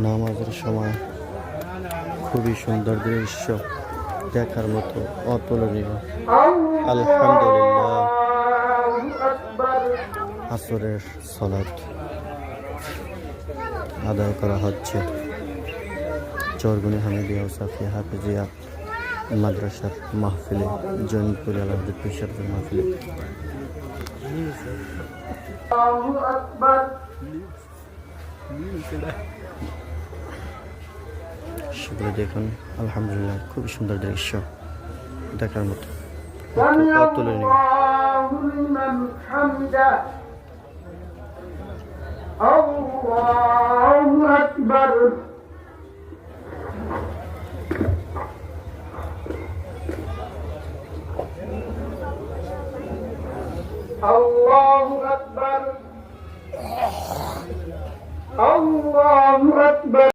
নামাজের সময় খুবই সুন্দর দৃশ্য, দেখার মতো অতুলনীয়। আলহামদুলিল্লাহ, আসরের সালাত আদায় করা হচ্ছে চরগুনি হামিদিয়া ও সাফিয়া হাফিজিয়া মাদ্রাসার মাহফিলে, জৈনপুর আলাহাদ পেশার মাহফিলে। সেগুলো দেখুন, আলহামদুলিল্লাহ, খুবই সুন্দর দৃশ্য, দেখার মতো অতুলনীয়। আল্লাহু আকবার। আল্লাহু আকবার। আল্লাহু